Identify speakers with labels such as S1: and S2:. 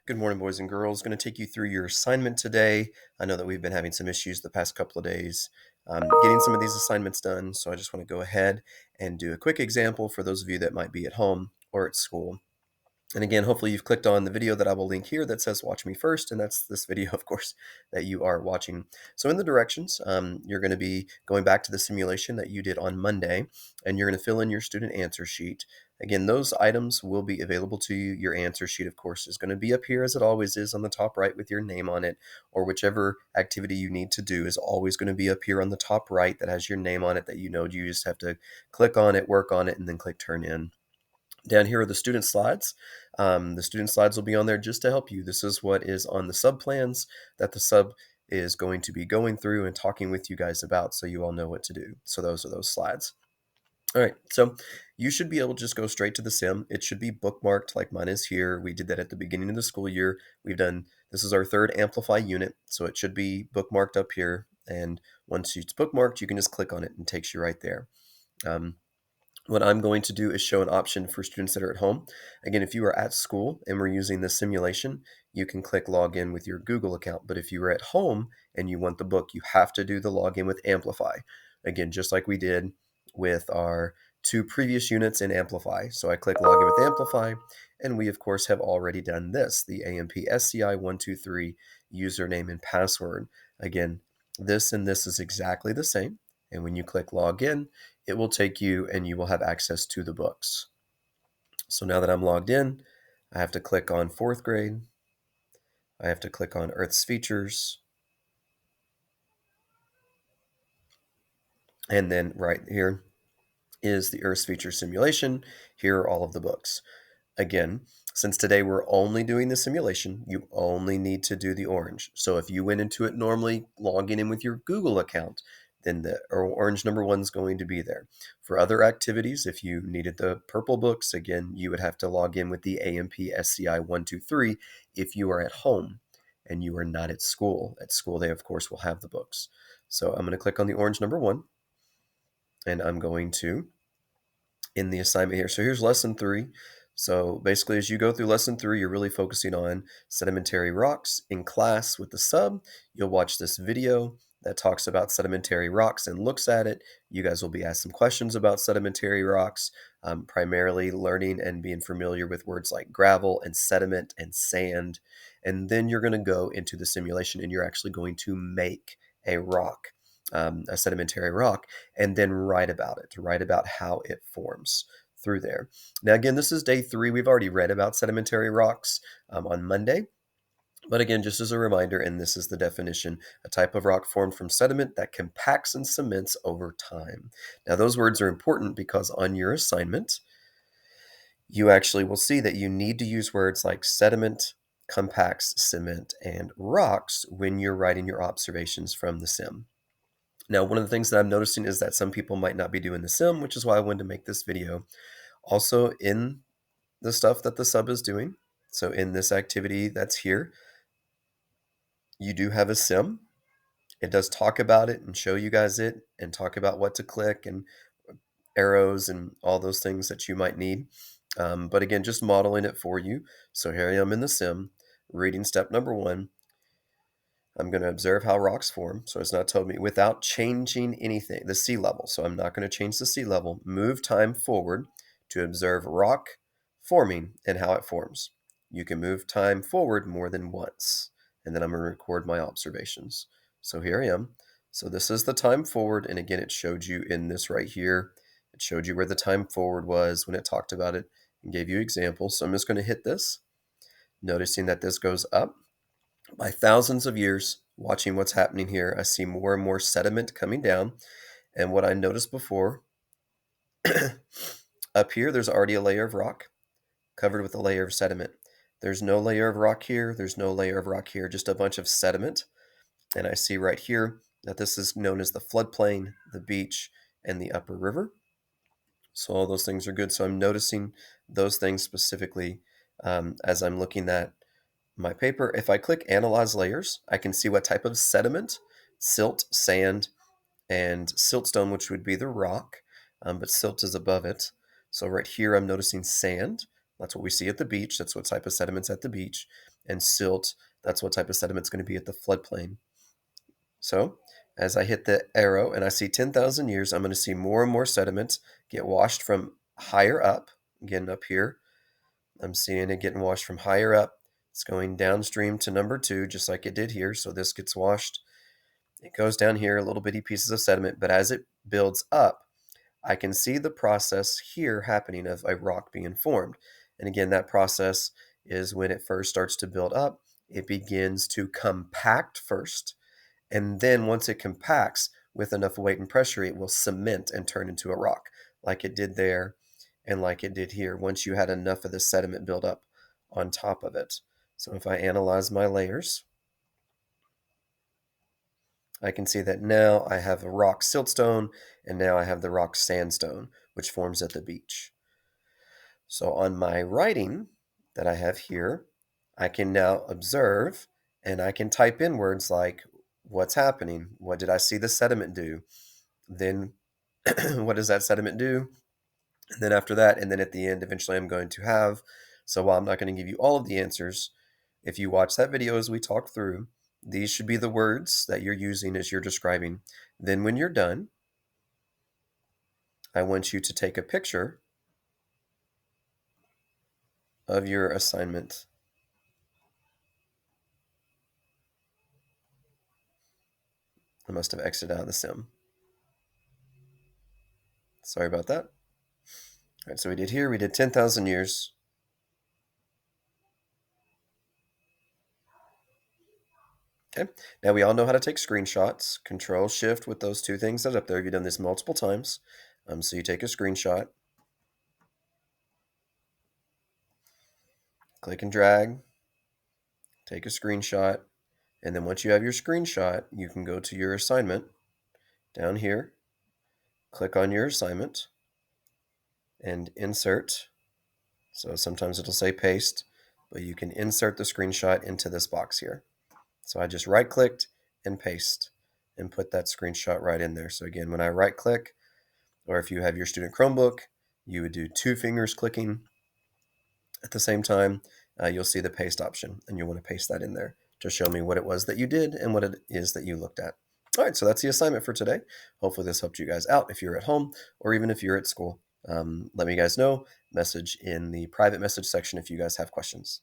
S1: Good morning, boys and girls. Going to take you through your assignment today. I know that we've been having some issues the past couple of days getting some of these assignments done, so I just want to go ahead and do a quick example for those of you that might be at home or at school. And again, hopefully you've clicked on the video that I will link here that says watch me first, and that's this video, of course, that you are watching. So in the directions, you're going to be going back to the simulation that you did on Monday, and you're going to fill in your student answer sheet. Again, those items will be available to you. Your answer sheet, of course, is going to be up here as it always is on the top right with your name on it, or whichever activity you need to do is always going to be up here on the top right that has your name on it that you know you just have to click on it, work on it, and then click turn in. Down here are the student slides. The student slides will be on there just to help you. This is what is on the sub plans that the sub is going to be going through and talking with you guys about so you all know what to do. So those are those slides. All right, so you should be able to just go straight to the sim. It should be bookmarked like mine is here. We did that at the beginning of the school year. This is our third Amplify unit, so it should be bookmarked up here. And once it's bookmarked, you can just click on it and it takes you right there. What I'm going to do is show an option for students that are at home. Again, if you are at school and we're using this simulation, you can click log in with your Google account. But if you are at home and you want the book, you have to do the login with Amplify. Again, just like we did with our two previous units in Amplify. So I click login with Amplify, and we of course have already done this, the AMPSCI123 username and password. Again, this and this is exactly the same. And when you click login, it will take you and you will have access to the books. So now that I'm logged in, I have to click on fourth grade. I have to click on Earth's features. And then right here is the Earth's feature simulation. Here are all of the books. Again, since today we're only doing the simulation, you only need to do the orange. So if you went into it normally logging in with your Google account, then the orange number 1 is going to be there. For other activities, if you needed the purple books, again, you would have to log in with the AMPSCI123 if you are at home and you are not at school. At school, they, of course, will have the books. So I'm going to click on the orange number 1, and I'm going to in the assignment here. So here's lesson 3. So basically, as you go through lesson 3, you're really focusing on sedimentary rocks. In class with the sub, you'll watch this video that talks about sedimentary rocks and looks at it. You guys will be asked some questions about sedimentary rocks, primarily learning and being familiar with words like gravel and sediment and sand. And then you're going to go into the simulation and you're actually going to make a rock, a sedimentary rock, and then write about it, to write about how it forms through there. Now, again, this is day 3. We've already read about sedimentary rocks on Monday. But again, just as a reminder, and this is the definition, a type of rock formed from sediment that compacts and cements over time. Now, those words are important because on your assignment, you actually will see that you need to use words like sediment, compacts, cement, and rocks when you're writing your observations from the sim. Now, one of the things that I'm noticing is that some people might not be doing the sim, which is why I wanted to make this video. Also, in the stuff that the sub is doing, so in this activity that's here, you do have a sim. It does talk about it and show you guys it and talk about what to click and arrows and all those things that you might need. But again, just modeling it for you. So here I am in the sim, reading step number 1. I'm going to observe how rocks form. So it's not told me without changing anything, the sea level. So I'm not going to change the sea level. Move time forward to observe rock forming and how it forms. You can move time forward more than once. And then I'm going to record my observations. So here I am. So this is the time forward. And again, it showed you in this right here. It showed you where the time forward was when it talked about it and gave you examples. So I'm just going to hit this, noticing that this goes up. By thousands of years, watching what's happening here, I see more and more sediment coming down. And what I noticed before, up here, there's already a layer of rock covered with a layer of sediment. There's no layer of rock here. There's no layer of rock here, just a bunch of sediment. And I see right here that this is known as the floodplain, the beach, and the upper river. So all those things are good. So I'm noticing those things specifically as I'm looking at my paper. If I click Analyze Layers, I can see what type of sediment, silt, sand, and siltstone, which would be the rock, but silt is above it. So right here, I'm noticing sand. That's what we see at the beach. That's what type of sediment's at the beach. and silt, that's what type of sediment it's going to be at the floodplain. So as I hit the arrow and I see 10,000 years, I'm going to see more and more sediments get washed from higher up. Again, up here, I'm seeing it getting washed from higher up. It's going downstream to number 2, just like it did here. So this gets washed. It goes down here, little bitty pieces of sediment, but as it builds up, I can see the process here happening of a rock being formed. And again, that process is when it first starts to build up, it begins to compact first. And then once it compacts with enough weight and pressure, it will cement and turn into a rock like it did there and like it did here once you had enough of the sediment build up on top of it. So if I analyze my layers, I can see that now I have a rock siltstone and now I have the rock sandstone, which forms at the beach. So on my writing that I have here, I can now observe and I can type in words like what's happening? What did I see the sediment do? Then what does that sediment do? And then after that, and then at the end, eventually I'm going to have, so while I'm not going to give you all of the answers, if you watch that video as we talk through, these should be the words that you're using as you're describing. Then when you're done, I want you to take a picture of your assignment. I must have exited out of the sim. Sorry about that. All right, so we did 10,000 years. Okay, now we all know how to take screenshots. Control Shift with those two things that's up there. You've done this multiple times. So you take a screenshot, click and drag, take a screenshot, and then once you have your screenshot, you can go to your assignment down here, click on your assignment, and insert. So sometimes it'll say paste, but you can insert the screenshot into this box here. So I just right-clicked and paste and put that screenshot right in there. So again, when I right-click, or if you have your student Chromebook, you would do 2 fingers clicking at the same time. You'll see the paste option, and you'll want to paste that in there to show me what it was that you did and what it is that you looked at. All right, so that's the assignment for today. Hopefully this helped you guys out if you're at home or even if you're at school. Let me guys know, message in the private message section if you guys have questions.